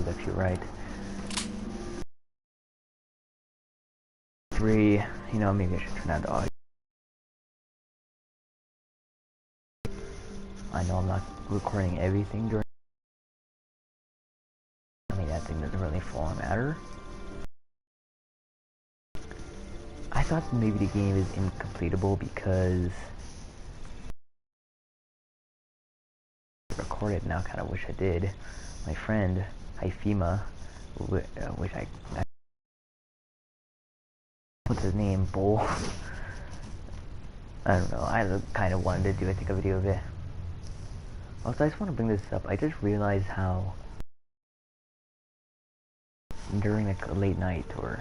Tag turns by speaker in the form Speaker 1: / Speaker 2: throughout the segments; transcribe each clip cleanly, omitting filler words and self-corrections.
Speaker 1: if you're right. 3, you know, maybe I should turn down the audio. I know I'm not recording everything during. I mean, that thing doesn't really full matter. I thought maybe the game is incompletable because I recorded. Now, kind of wish I did. My friend Hyphema, which I what's his name, Bull. I don't know. I kind of wanted to do a video of it. Also, I just want to bring this up. I just realized how during like a late night or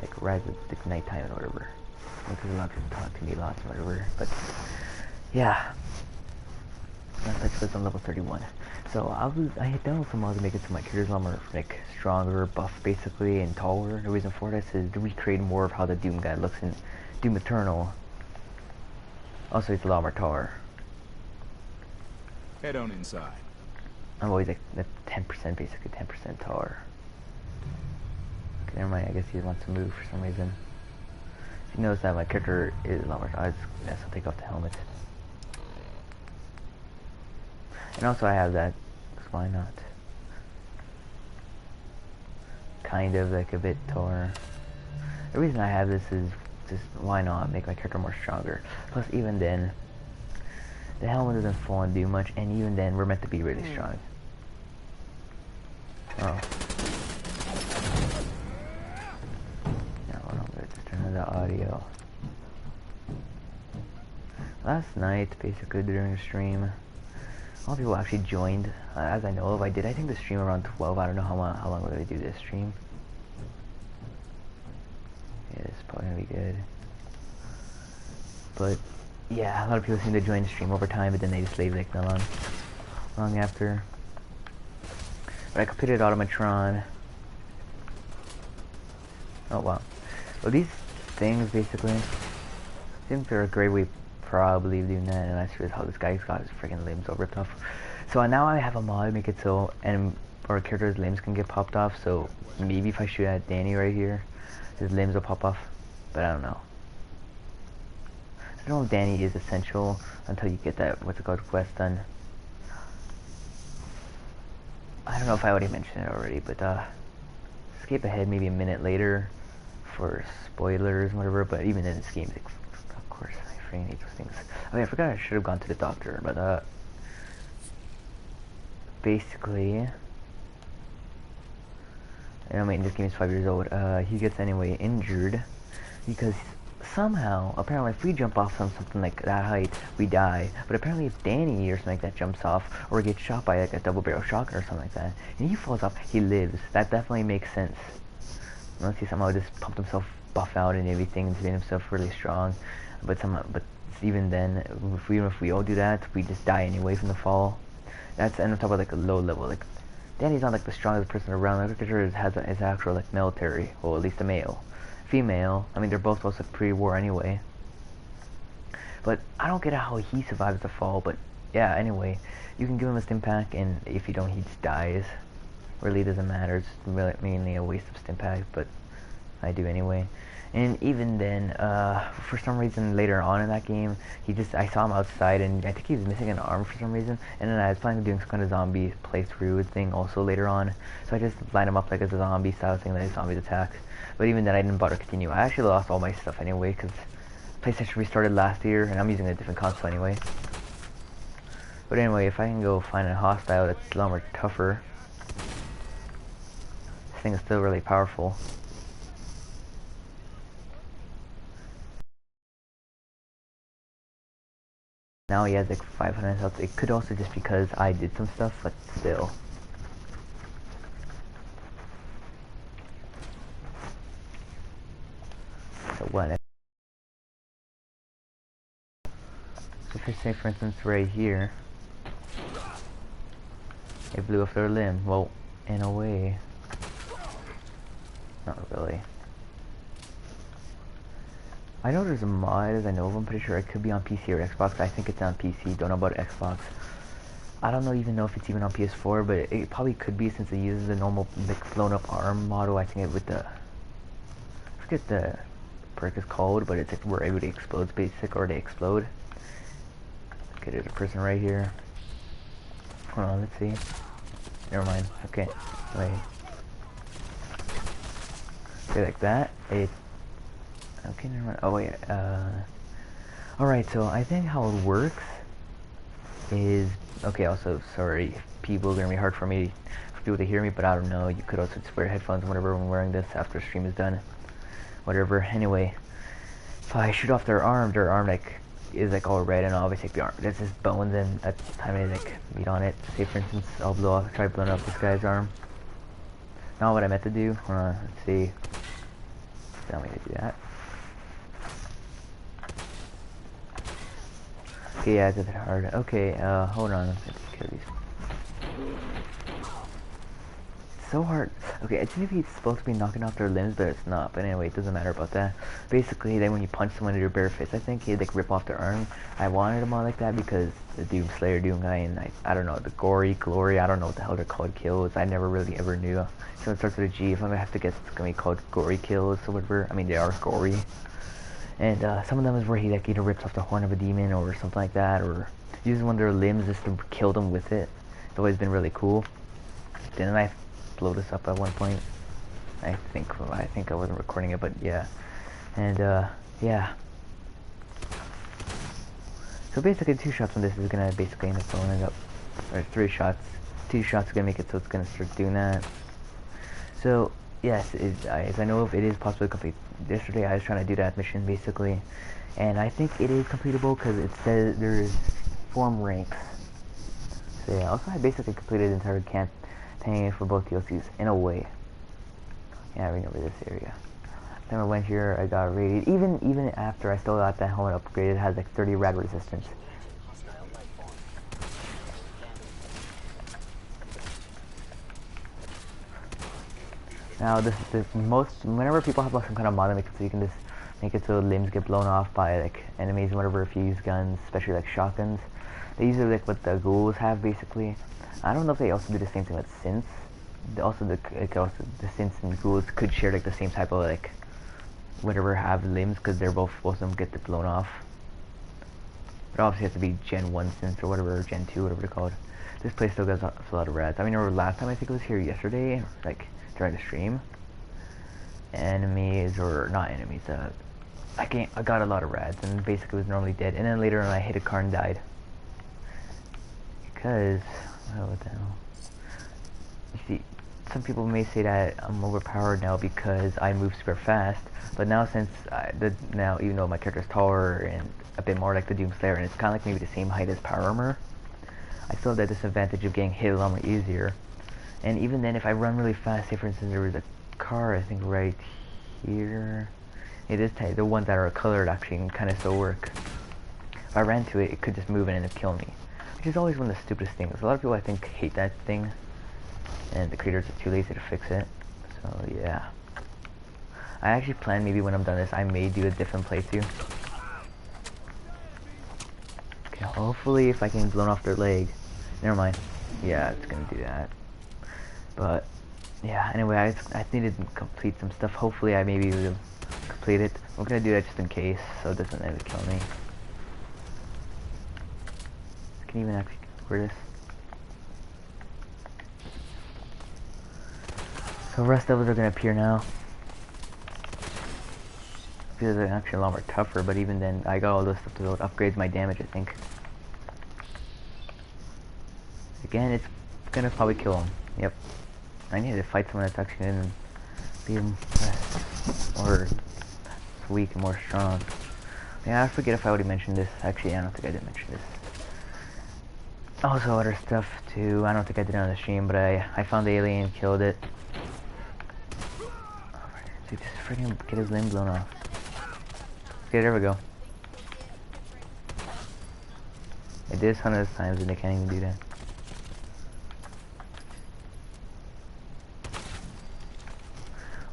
Speaker 1: like right at the nighttime or whatever, because a lot of people talk to me lots or whatever. But yeah, that's on level 31. So I had done some mods to make it so my character's a lot more like stronger, buff basically, and taller. The reason for this is to recreate more of how the Doom guy looks in Doom Eternal. Also, he's a lot more taller.
Speaker 2: Head on inside.
Speaker 1: I'm always like 10%, basically 10% taller. Okay, never mind. I guess he wants to move for some reason. If you notice that my character is a lot more. I guess I'll take off the helmet. And also I have that, because why not? Kind of like a bit taller. The reason I have this is just why not make my character more stronger. Plus even then, the helmet doesn't full and do much, and even then we're meant to be really strong. Oh. Now let's turn on the audio. Last night, basically during the stream, a lot of people actually joined, as I know of. I think the stream around 12. I don't know how long we're going to do this stream. Yeah, this is probably going to be good. But, yeah, a lot of people seem to join the stream over time, but then they just leave like not long after. But I completed Automatron. Oh, wow. Well, these things, basically, I think they're a great way probably doing that, and that's just how this guy's got his freaking limbs all ripped off. So now I have a mod to make it so our character's limbs can get popped off. So maybe if I shoot at Danny right here, his limbs will pop off, but I don't know. I don't know if Danny is essential until you get that quest done. I don't know if I already mentioned it already, but skip ahead maybe a minute later for spoilers and whatever. But even in this game, of course, I freaking hate those things. Okay, I forgot I should have gone to the doctor, but basically, I mean, this game is 5 years old. He gets anyway injured because somehow, apparently, if we jump off from something like that height, we die. But apparently, if Danny or something like that jumps off, or gets shot by like a double barrel shotgun or something like that, and he falls off, he lives. That definitely makes sense. Unless he somehow just pumped himself buff out and everything, and made himself really strong. But even then, even if we all do that, we just die anyway from the fall. And I'm talking about like a low level. Like Danny's not like the strongest person around. Like Richard has his actual like military, or at least a male. Female, I mean they're both also pre-war anyway. But I don't get how he survives the fall. But yeah, anyway, you can give him a stim pack, and if you don't, he just dies. Really doesn't matter. It's really mainly a waste of stim pack, but I do anyway. And even then, for some reason later on in that game, I saw him outside, and I think he was missing an arm for some reason. And then I was planning on doing some kind of zombie playthrough thing also later on. So I just lined him up like as a zombie style thing, like zombies attack. But even then, I didn't bother to continue. I actually lost all my stuff anyway, because PlayStation restarted last year, and I'm using a different console anyway. But anyway, if I can go find a hostile that's a lot more tougher, this thing is still really powerful. Now he has like 500 health. It could also just because I did some stuff, but still. So what? So if I say, for instance, right here, it blew off their limb. Well, in a way, not really. I know there's a mod, as I know of. I'm pretty sure it could be on PC or Xbox. I think it's on PC. Don't know about Xbox. I don't know even know if it's even on PS4, but it probably could be since it uses the normal like blown up arm model. I think it with the I forget the perk is called, but it's like where everybody explodes basic or they explode. Okay, there's a person right here. Hold on, let's see. Never mind. Okay, wait. Okay, like that. Okay, never mind. Oh wait. All right. So I think how it works is okay. Also, sorry, if people are gonna be hard for people to hear me, but I don't know. You could also just wear headphones, whatever, when wearing this after stream is done. Whatever. Anyway, if I shoot off their arm like is like all red, and I'll always take the arm. That's just bones, and at the time I like beat on it. Say for instance, I'll try blowing up this guy's arm. Not what I meant to do. Let's see. Tell me to do that. Okay, yeah, it's a bit hard. Okay, hold on. Let's take care of these. It's so hard. Okay, I think he's supposed to be knocking off their limbs, but it's not. But anyway, it doesn't matter about that. Basically, then when you punch someone in your bare fist, I think he'd like rip off their arm. I wanted him on like that because the Doom guy, and I don't know, the Glory, I don't know what the hell they're called kills. I never really ever knew. So it starts with a G. If I'm gonna have to guess, it's gonna be called Gory kills or whatever. I mean, they are gory. And some of them is where he like either rips off the horn of a demon or something like that, or uses one of their limbs just to kill them with it. It's always been really cool. Didn't I blow this up at one point? I think I wasn't recording it, but yeah. And yeah. So basically 2 shots on this is gonna basically end up blowing it up. Or 3 shots. 2 shots are gonna make it so it's gonna start doing that. So yes, as I know if it is possible to complete. Yesterday I was trying to do that mission basically, and I think it is completable because it says there's 4 ranks. So yeah, also I basically completed the entire campaign for both DLCs in a way. Yeah, I remember this area. Then I went here, I got raided. Even after I still got that helmet upgraded, it has like 30 rad resistance. Now this is the most, whenever people have like some kind of mod that makes it so you can just make it so limbs get blown off by like enemies and whatever if you use guns, especially like shotguns. They use it like what the ghouls have basically. I don't know if they also do the same thing with synths. The synths and ghouls could share like the same type of like whatever have limbs because they're both supposed to get blown off. But obviously it has to be Gen 1 synths or whatever, or Gen 2, whatever they're called. This place still gets a lot of rads. I mean, remember last time I think it was here yesterday, like during the stream. Enemies, or not enemies, I got a lot of rads and basically was normally dead. And then later on I hit a car and died. Because, oh, what the hell. You see, some people may say that I'm overpowered now because I move super fast. But now since, now even though my character's taller and a bit more like the Doomslayer and it's kind of like maybe the same height as Power Armor, I still have that disadvantage of getting hit a lot more easier. And even then, if I run really fast, say for instance there was a car, I think right here. It is tight. The ones that are colored actually kind of still work. If I ran to it, it could just move and end up killing me. Which is always one of the stupidest things. A lot of people I think hate that thing. And the creators are too lazy to fix it. So yeah. I actually plan maybe when I'm done this, I may do a different playthrough. Okay, hopefully if I can blow off their leg. Never mind. Yeah, it's gonna do that. But yeah, anyway, I needed to complete some stuff. Hopefully I maybe will complete it. I'm gonna do that just in case, so it doesn't ever kill me. I can even actually record this. So rest levels are gonna appear now. Because they're actually a lot more tougher, but even then I got all those stuff to build upgrades my damage, I think. Again, it's gonna probably kill him. Yep. I need to fight someone that's actually gonna be more weak and more strong. Yeah, I forget if I already mentioned this. Actually, I don't think I did mention this. Also, other stuff too. I don't think I did it on the stream, but I found the alien, killed it. Dude, just freaking get his limb blown off. Okay, there we go. I did this hundreds of times and they can't even do that.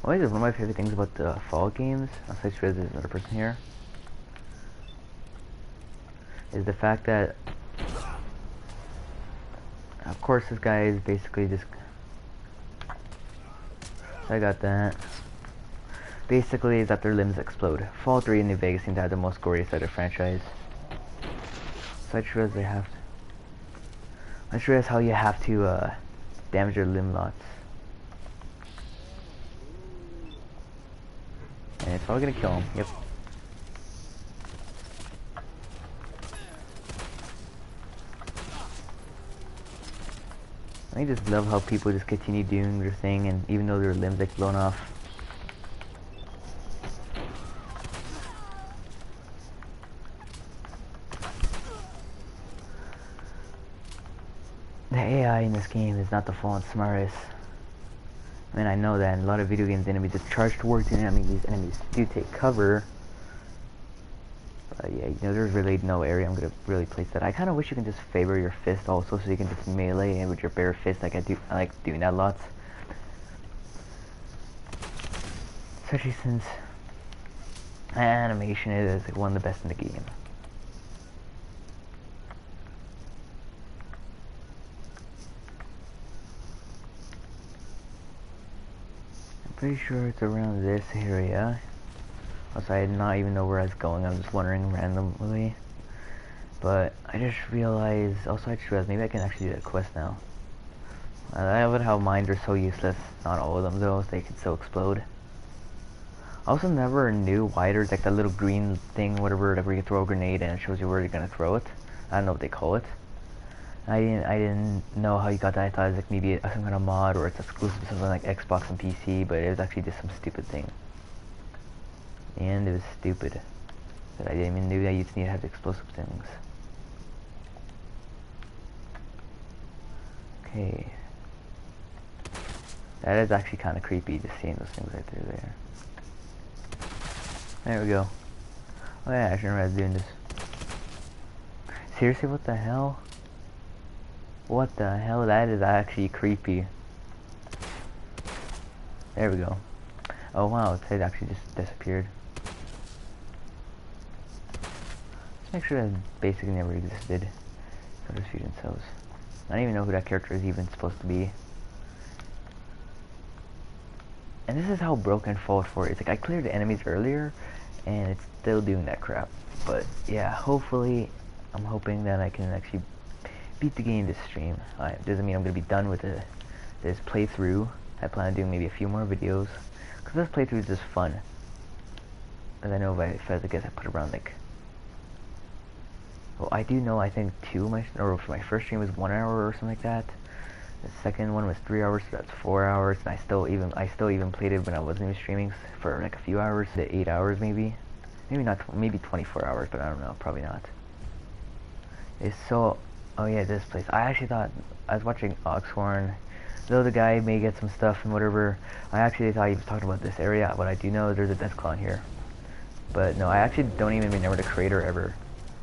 Speaker 1: Always one of my favorite things about the Fall games, I'll say there's another person here, is the fact that Of course, this guy is basically just... I got that. Basically, is that their limbs explode. Fallout 3 and New Vegas seem to have the most gory side of the franchise. So I just realized they have to... I just realized how you have to, damage their limb lots. And it's probably gonna kill him, yep. I just love how people just continue doing their thing, and even though their limbs get blown off. The AI in this game is not the full and smartest. I mean, I know that in a lot of video games, enemies just charge towards you, and I mean, these enemies do take cover. But yeah, you know, there's really no area I'm gonna really place that. I kind of wish you can just favor your fist also, so you can just melee in with your bare fist. Like I like doing that lots. Especially since animation is like one of the best in the game. I'm pretty sure it's around this area. Also, I did not even know where I was going. I was just wandering randomly. But I just realized, also I just realized maybe I can actually do that quest now. I love how mines are so useless. Not all of them though, they can still explode. I also never knew why there's like that little green thing, whatever, that where you throw a grenade and it shows you where you're gonna throw it. I don't know what they call it. I didn't know how you got that. I thought it was like maybe some kind of mod or it's exclusive to something like Xbox and PC, but it was actually just some stupid thing. And it was stupid. But I didn't even know that you just need to have explosive things. Okay. That is actually kind of creepy, just seeing those things right through there. There we go. Oh yeah, I shouldn't remember doing this. Seriously, what the hell? What the hell? That is actually creepy. There we go. Oh wow, it actually just disappeared. Make sure that basically never existed. So those fusion cells. I don't even know who that character is even supposed to be. And this is how broken Fallout 4 is. Like, I cleared the enemies earlier, and it's still doing that crap. But yeah, hopefully, I'm hoping that I can actually beat the game this stream. Doesn't mean I'm gonna be done with this playthrough. I plan on doing maybe a few more videos, cause this playthrough is just fun. And I know if I guess I put around like. Well, I do know, I think for my first stream was 1 hour or something like that. The second one was 3 hours, so that's 4 hours. And I still even played it when I wasn't even streaming for like a few hours, to 8 hours maybe. Maybe not, maybe 24 hours, but I don't know, probably not. It's so, oh yeah, this place. I actually thought, I was watching Oxhorn, though the guy may get some stuff and whatever, I actually thought he was talking about this area. What I do know, there's a Deathclaw here. But no, I actually don't even remember the crater ever.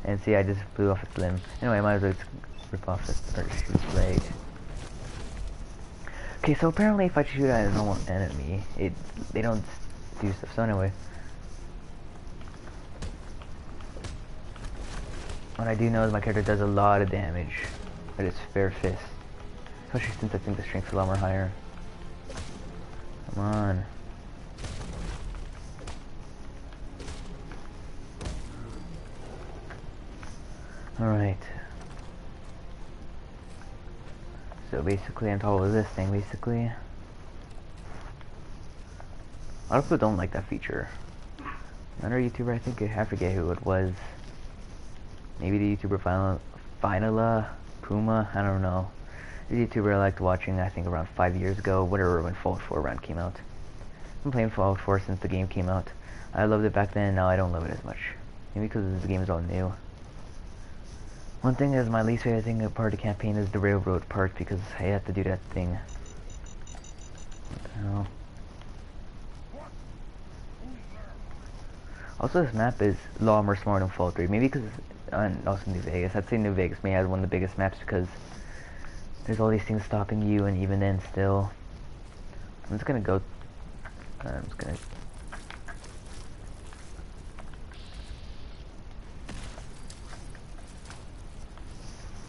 Speaker 1: And see, I just blew off its limb. Anyway, I might as well just rip off its, or shoot its leg. Okay, so apparently if I shoot at a normal enemy, they don't do stuff. So anyway. What I do know is my character does a lot of damage with its fair fist. Especially since I think the strength's a lot more higher. Come on. Alright. So basically, on top of this thing, basically. A lot of people don't like that feature. Another YouTuber, I forget who it was. Maybe the YouTuber Finala Puma, I don't know. The YouTuber I liked watching, I think around 5 years ago, whatever, when Fallout 4 round came out. I've been playing Fallout 4 since the game came out. I loved it back then, now I don't love it as much. Maybe because the game is all new. One thing is my least favorite thing part of the campaign is the railroad part, because I have to do that thing. What the hell? Also, this map is a lot more smart than Fallout 3. Maybe because, and also New Vegas. I'd say New Vegas may have one of the biggest maps because there's all these things stopping you, and even then, still. I'm just gonna go.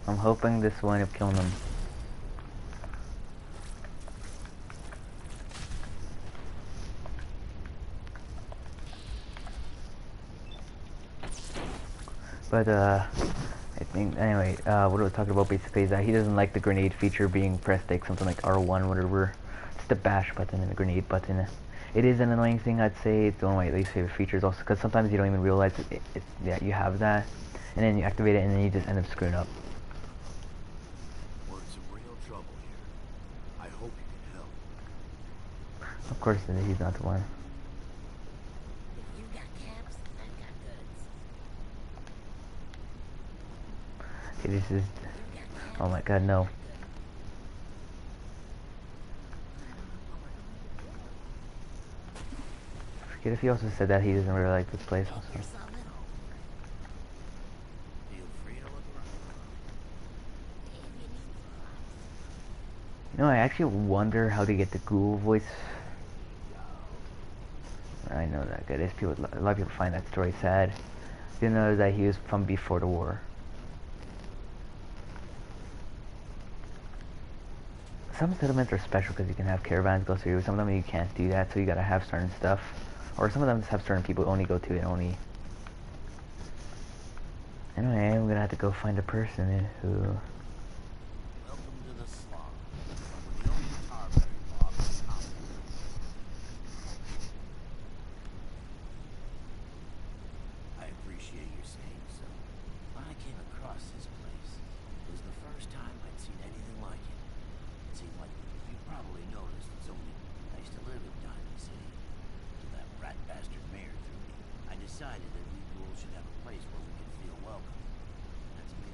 Speaker 1: I'm hoping this will end up killing them. But I think anyway. What we're talking about basically is that he doesn't like the grenade feature being pressed like something like R1, whatever. It's the bash button and the grenade button. It is an annoying thing, I'd say. It's one of my least favorite features, also because sometimes you don't even realize that you have that, and then you activate it, and then you just end up screwing up.
Speaker 2: We're in some real trouble here. I hope you can help.
Speaker 1: Of course, he's not the one.
Speaker 3: If you got caps, I've got goods.
Speaker 1: Okay, this is.
Speaker 3: If you got caps,
Speaker 1: Oh my God, no. Forget if he also said that he doesn't really like this place. Also.
Speaker 3: you're solid home.
Speaker 2: Feel free to look around.
Speaker 3: If you need supplies.
Speaker 1: You know, I actually wonder how to get the Google voice. I know that good. A lot of people find that story sad. You know that he was from before the war. Some settlements are special because you can have caravans go through. Some of them you can't do that, so you gotta have certain stuff. Or some of them have certain people who only go to it only. Anyway, I'm gonna have to go find a person who.
Speaker 2: Welcome to the slum. We're the only Tarberry mob in town. I appreciate your saying so. When I came across this place, it was the first time I'd seen anything like it. It seemed like you probably noticed it's only I used to live in Diamond City. Till that rat bastard mayor threw me. I decided that we ghouls should have a place where we could feel welcome. That's me.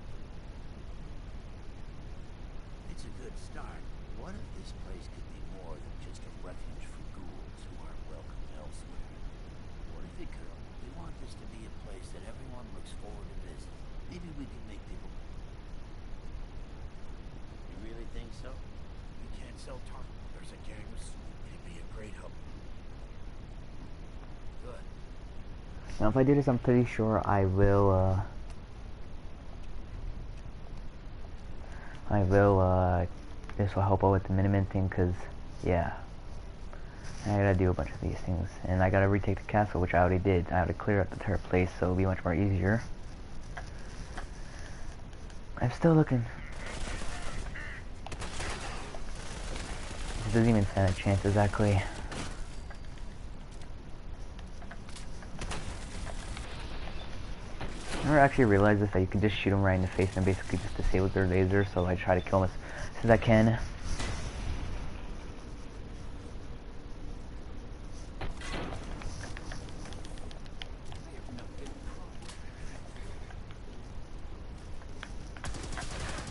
Speaker 2: It's a good start. What if this place could be more than just a refuge for ghouls who aren't welcome elsewhere? What if it could? We want this to be a place that everyone looks forward to visit. Maybe we can make people... You really think so? You can't sell talk. There's a gang of soup. It'd be a great help. Good.
Speaker 1: Now, if I do this, I'm pretty sure I will. This will help out with the Miniman thing, cause yeah, I gotta do a bunch of these things, and I gotta retake the castle, which I already did. I had to clear up the entire place, so it'll be much more easier. I'm still looking. It doesn't even stand a chance exactly. I never actually realized this, that you can just shoot them right in the face and basically just disable their laser, so I try to kill them as soon as I can.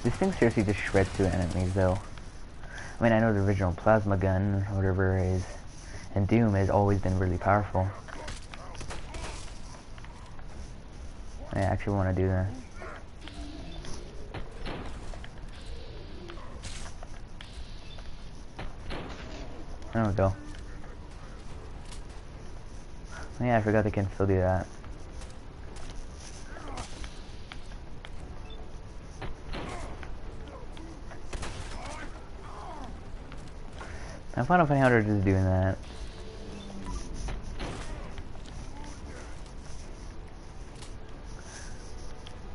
Speaker 1: This thing seriously just shreds through enemies though. I mean, I know the original plasma gun, or whatever it is, and Doom has always been really powerful. I actually want to do that. There we go. Yeah, I forgot they can still do that. I Final Fantasy 100 is doing that.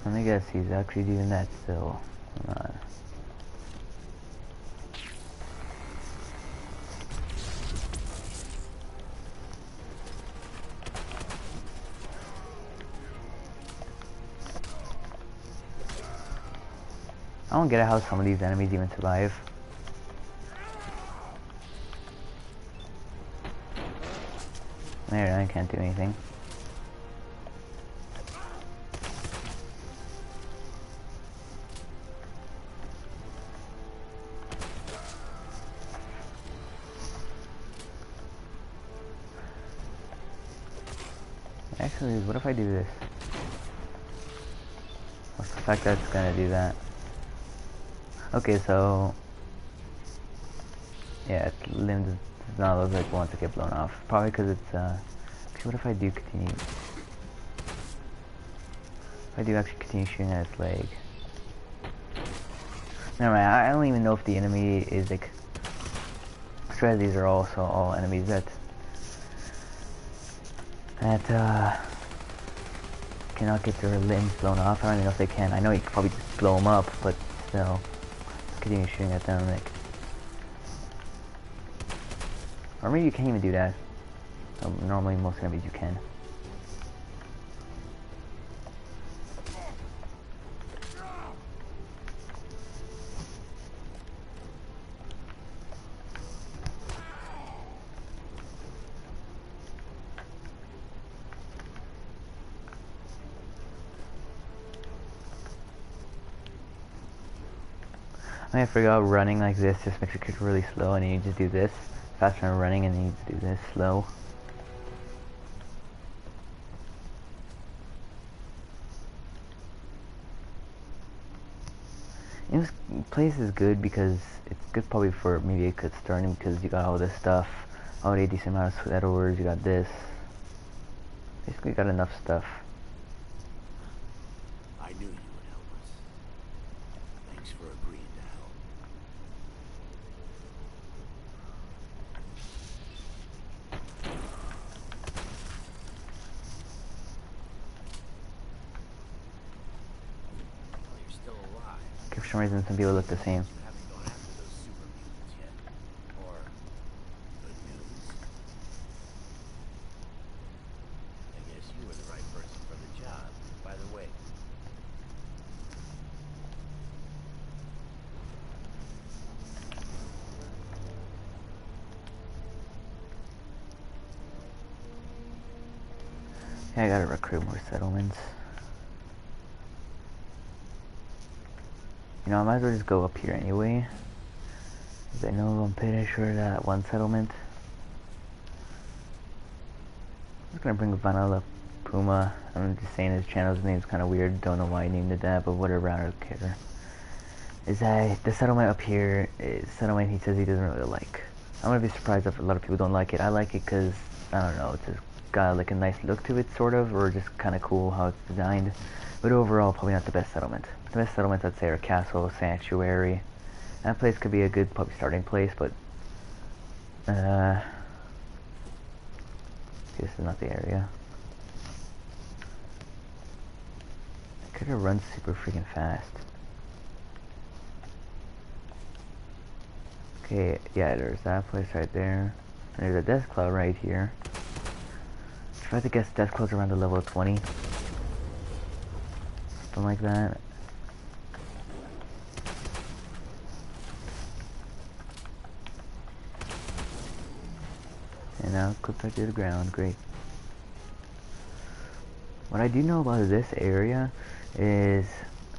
Speaker 1: Let me guess, he's actually doing that still. Hold on. I don't get how some of these enemies even survive. There, I can't do anything. Actually, what if I do this? What's the fact that it's gonna do that? Okay, so yeah, its limb does not look like it wants to get blown off. Probably because it's okay, what if I do continue? If I do actually continue shooting at its leg. Never mind, I don't even know if the enemy is like. I'm sure these are also all enemies that cannot get their limbs blown off. I don't even know if they can. I know you could probably just blow them up, but still. Continue shooting at them, like... Or maybe you can't even do that. Normally, most enemies you can. I forgot running like this just makes it really slow, and you just do this. Faster than running, and then you just do this slow. This place is good because it's good probably for maybe a good starting because you got all this stuff, already a decent amount of sweaters, you got this. Basically, you got enough stuff.
Speaker 2: I knew you would help us. Thanks for agreeing to help. Well, you're still alive.
Speaker 1: Okay, for some reason, some people look the same.
Speaker 2: You haven't gone after those super mutants yet. Or good news. I guess you were the right person for the job. By the way,
Speaker 1: Yeah, I gotta recruit more settlements. You know, I might as well just go up here anyway. Because I know I'm pretty sure that one settlement. I'm just gonna bring Vanilla Puma. I'm just saying his channel's name's kind of weird. Don't know why I named it that, but whatever, I don't care. Is that the settlement up here is settlement he says he doesn't really like. I'm gonna be surprised if a lot of people don't like it. I like it because, I don't know, it's just got like a nice look to it, sort of, or just kind of cool how it's designed. But overall, probably not the best settlement. The best settlements, I'd say, are Castle, Sanctuary. That place could be a good probably starting place, but this is not the area. I could have run super freaking fast. Okay, yeah, there's that place right there. And there's a Death Cloud right here. If I had to guess, Death Cloud's around the level of 20. Something like that. And now clip back to the ground, great. What I do know about this area is,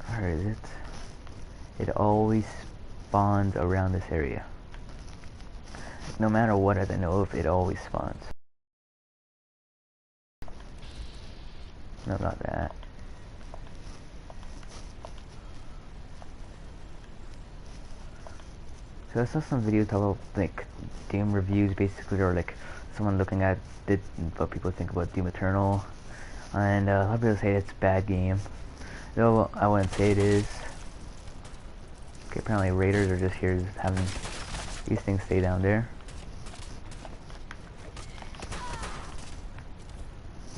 Speaker 1: where is it? It always spawns around this area. No matter what I know of, it always spawns. No, not that. So I saw some videos about like game reviews, basically, or like someone looking at what people think about Doom Eternal, and a lot of people say it's a bad game. Though I wouldn't say it is. Okay, apparently raiders are just here, just having these things stay down there.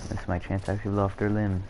Speaker 1: This is my chance to actually blow off their limbs.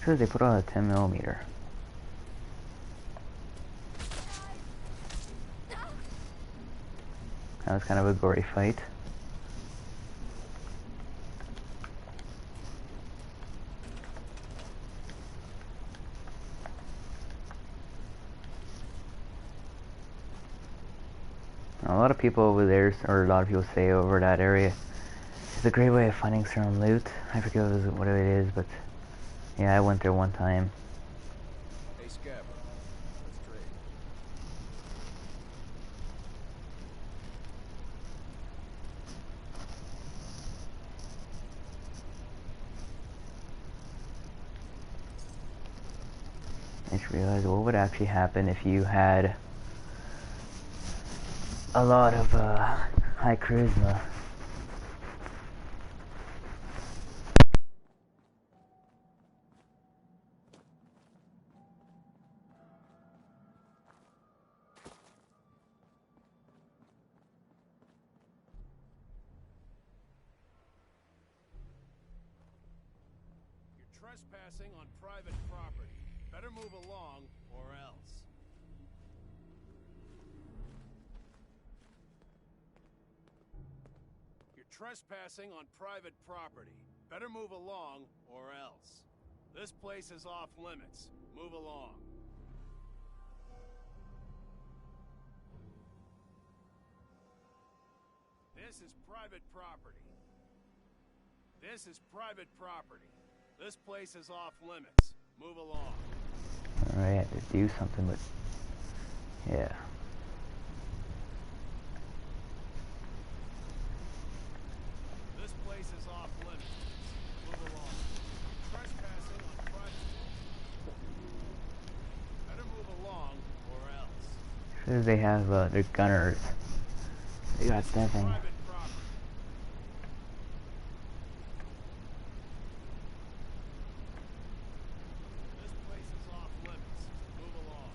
Speaker 1: Sure, they put on a 10mm. That was kind of a gory fight. A lot of people over there, or a lot of people say over that area, it's a great way of finding certain loot. I forget what it is, but yeah, I went there one time.
Speaker 4: Hey, Scabber. Let's trade.
Speaker 1: I just realized what would actually happen if you had a lot of high charisma.
Speaker 4: You're trespassing on private property. Better move along, or else. You're trespassing on private property. Better move along, or else. This place is off limits. Move along. This is private property. This is private property. This place is off limits. Move along.
Speaker 1: Alright, I had to do something, but yeah.
Speaker 4: This place is off limits. Move along. Trespassing on private. Better move along, or else.
Speaker 1: Because they have their gunners. They got that thing.
Speaker 4: Private property. This place is off limits. Move along.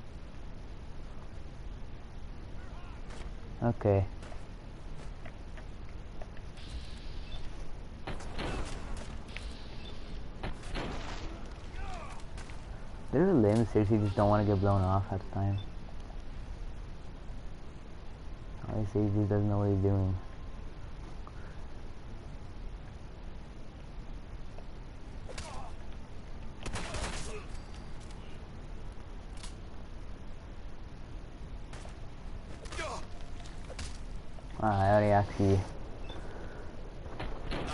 Speaker 1: Okay. There's a limb, seriously just don't want to get blown off at the time. Obviously he just doesn't know what he's doing. I already actually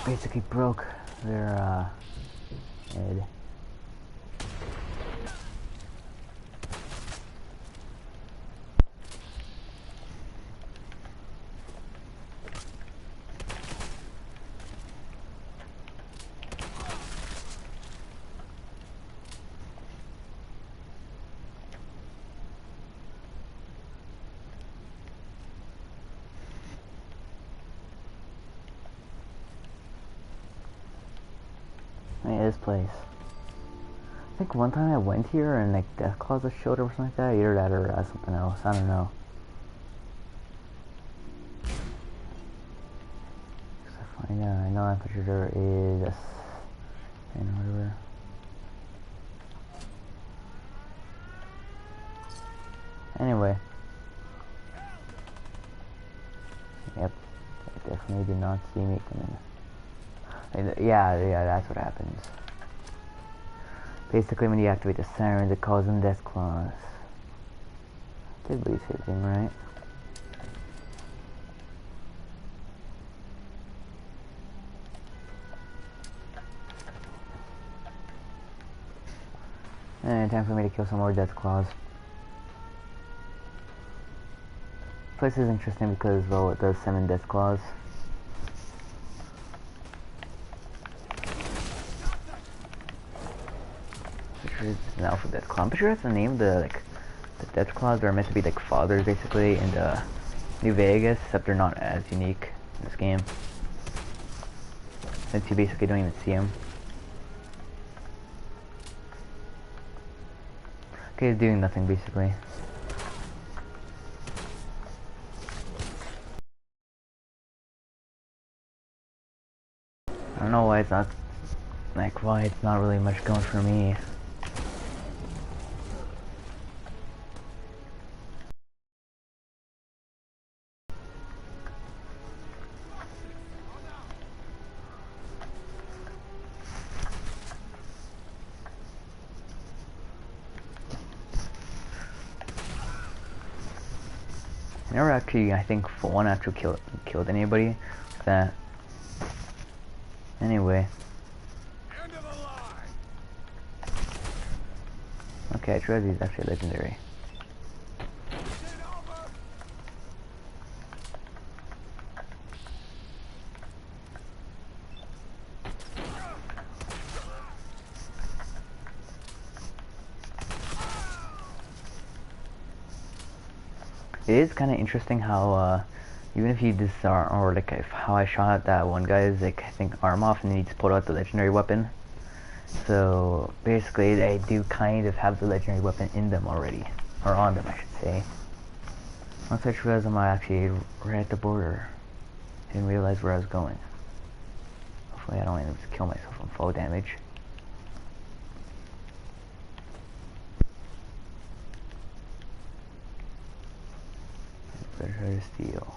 Speaker 1: basically broke their head. This place. I think one time I went here and like Deathclaws showed or something like that. Either that or something else. I don't know. I know I'm pretty sure there is a and whatever. Anyway. Yep. They definitely did not see me coming. Yeah, that's what happens. Basically, when you activate the sirens, it calls them Deathclaws. Did believe everything, right? And time for me to kill some more Deathclaws. This place is interesting because, well, it does summon Deathclaws. An alphabet claw. I'm pretty sure that's the name of the Deathclaws are meant to be like fathers basically in New Vegas, except they're not as unique in this game. Since you basically don't even see them. Okay, it's doing nothing basically. I don't know why it's not really much going for me. Never actually, I think, for one actually killed anybody like that. Anyway.
Speaker 4: End of the line.
Speaker 1: Okay, Trezzy is actually legendary. is kind of interesting how even if you disarm, or like if how I shot that one guy's like I think arm off and then he just pulled out the legendary weapon. So basically they do kind of have the legendary weapon in them already, or on them I should say. Once I realized I'm actually right at the border, I didn't realize where I was going. Hopefully I don't end up just kill myself from fall damage. Better try to steal.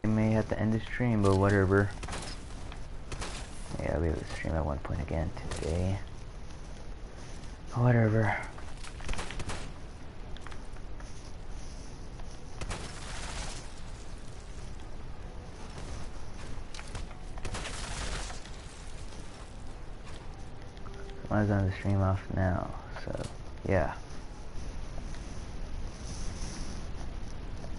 Speaker 1: I may have to end the stream, but whatever. Yeah, I'll be able to stream at one point again today. Whatever. I was on the stream off now, so yeah.